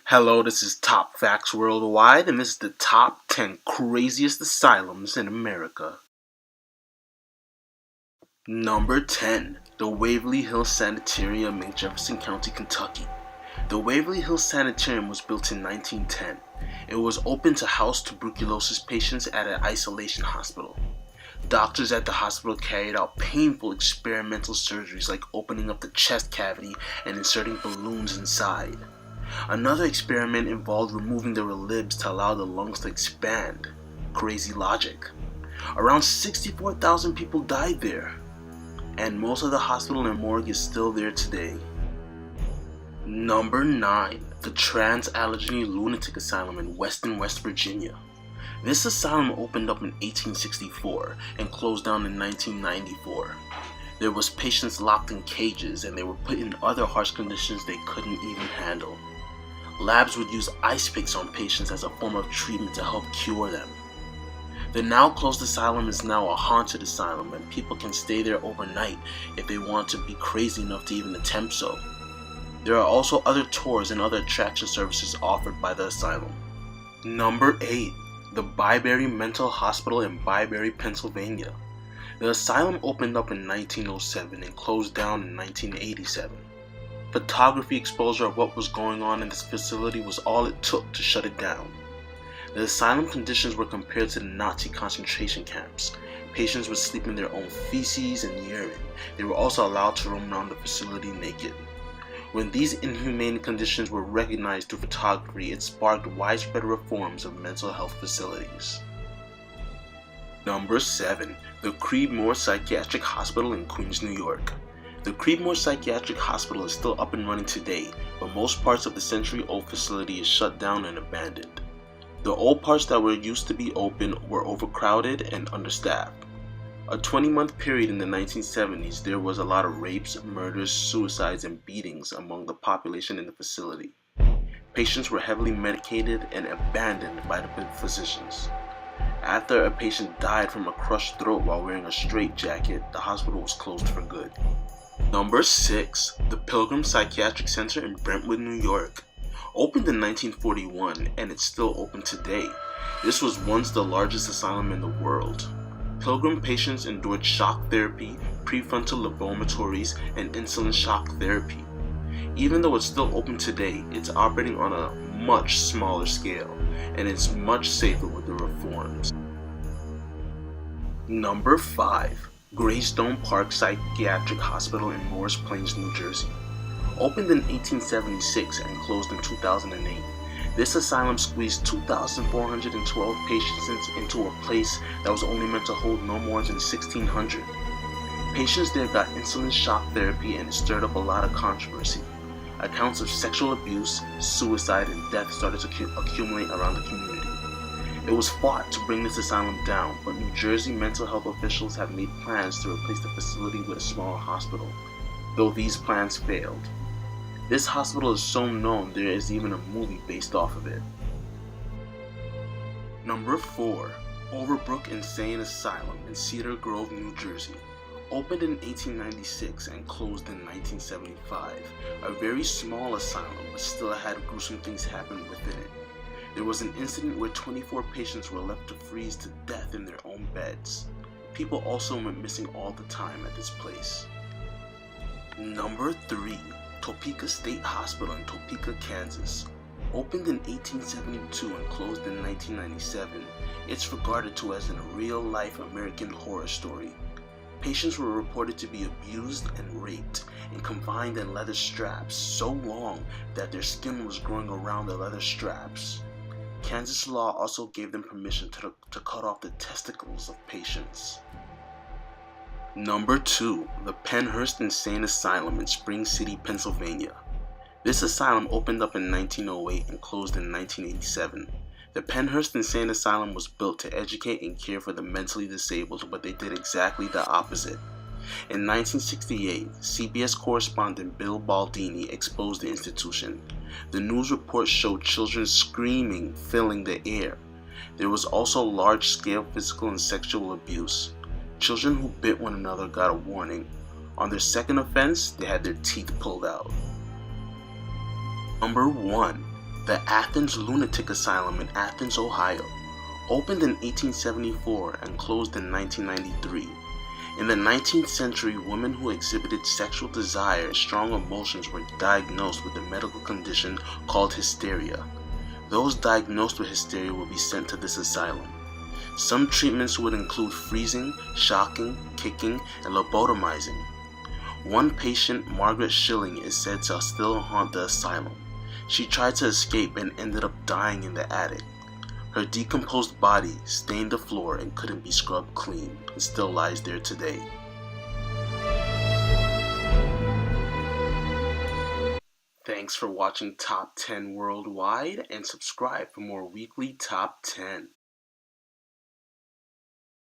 Hello, this is Top Facts Worldwide, and this is the top 10 craziest asylums in America. Number 10, the Waverly Hills Sanitarium in Jefferson County, Kentucky. The Waverly Hills Sanitarium was built in 1910. It was open to house tuberculosis patients at an isolation hospital. Doctors at the hospital carried out painful experimental surgeries like opening up the chest cavity and inserting balloons inside. Another experiment involved removing the ribs to allow the lungs to expand. Crazy logic. Around 64,000 people died there, and most of the hospital and morgue is still there today. Number 9, the Trans-Allegheny Lunatic Asylum in Weston, West Virginia. This asylum opened up in 1864 and closed down in 1994. There was patients locked in cages, and they were put in other harsh conditions they couldn't even handle. Labs would use ice picks on patients as a form of treatment to help cure them. The now closed asylum is now a haunted asylum, and people can stay there overnight if they want to be crazy enough to even attempt so. There are also other tours and other attraction services offered by the asylum. Number 8, the Byberry Mental Hospital in Byberry, Pennsylvania. The asylum opened up in 1907 and closed down in 1987. Photography exposure of what was going on in this facility was all it took to shut it down. The asylum conditions were compared to the Nazi concentration camps. Patients would sleep in their own feces and urine. They were also allowed to roam around the facility naked. When these inhumane conditions were recognized through photography, it sparked widespread reforms of mental health facilities. Number 7, the Creedmoor Psychiatric Hospital in Queens, New York. The Creedmoor Psychiatric Hospital is still up and running today, but most parts of the century-old facility is shut down and abandoned. The old parts that were used to be open were overcrowded and understaffed. A 20-month period in the 1970s, there was a lot of rapes, murders, suicides, and beatings among the population in the facility. Patients were heavily medicated and abandoned by the physicians. After a patient died from a crushed throat while wearing a straitjacket, the hospital was closed for good. Number 6, the Pilgrim Psychiatric Center in Brentwood, New York. Opened in 1941, and it's still open today. This was once the largest asylum in the world. Pilgrim patients endured shock therapy, prefrontal lobotomies, and insulin shock therapy. Even though it's still open today, it's operating on a much smaller scale, and it's much safer with the reforms. Number 5, Greystone Park Psychiatric Hospital in Morris Plains, New Jersey. Opened in 1876 and closed in 2008, this asylum squeezed 2,412 patients into a place that was only meant to hold no more than 1,600. Patients there got insulin shock therapy, and it stirred up a lot of controversy. Accounts of sexual abuse, suicide, and death started to accumulate around the community. It was fought to bring this asylum down, but New Jersey mental health officials have made plans to replace the facility with a smaller hospital, though these plans failed. This hospital is so known there is even a movie based off of it. Number 4, Overbrook Insane Asylum in Cedar Grove, New Jersey. Opened in 1896 and closed in 1975. A very small asylum, but still had gruesome things happen within it. There was an incident where 24 patients were left to freeze to death in their own beds. People also went missing all the time at this place. Number 3, Topeka State Hospital in Topeka, Kansas. Opened in 1872 and closed in 1997, it's regarded to as a real-life American horror story. Patients were reported to be abused and raped and confined in leather straps so long that their skin was growing around the leather straps. Kansas law also gave them permission to cut off the testicles of patients. Number 2, the Pennhurst Insane Asylum in Spring City, Pennsylvania. This asylum opened up in 1908 and closed in 1987. The Pennhurst Insane Asylum was built to educate and care for the mentally disabled, but they did exactly the opposite. In 1968, CBS correspondent Bill Baldini exposed the institution. The news report showed children screaming, filling the air. There was also large-scale physical and sexual abuse. Children who bit one another got a warning. On their second offense, they had their teeth pulled out. Number 1. The Athens Lunatic Asylum in Athens, Ohio, opened in 1874 and closed in 1993. In the 19th century, women who exhibited sexual desire and strong emotions were diagnosed with a medical condition called hysteria. Those diagnosed with hysteria would be sent to this asylum. Some treatments would include freezing, shocking, kicking, and lobotomizing. One patient, Margaret Schilling, is said to still haunt the asylum. She tried to escape and ended up dying in the attic. Her decomposed body stained the floor and couldn't be scrubbed clean, and still lies there today. Thanks for watching Top 10 Worldwide, and subscribe for more weekly Top 10.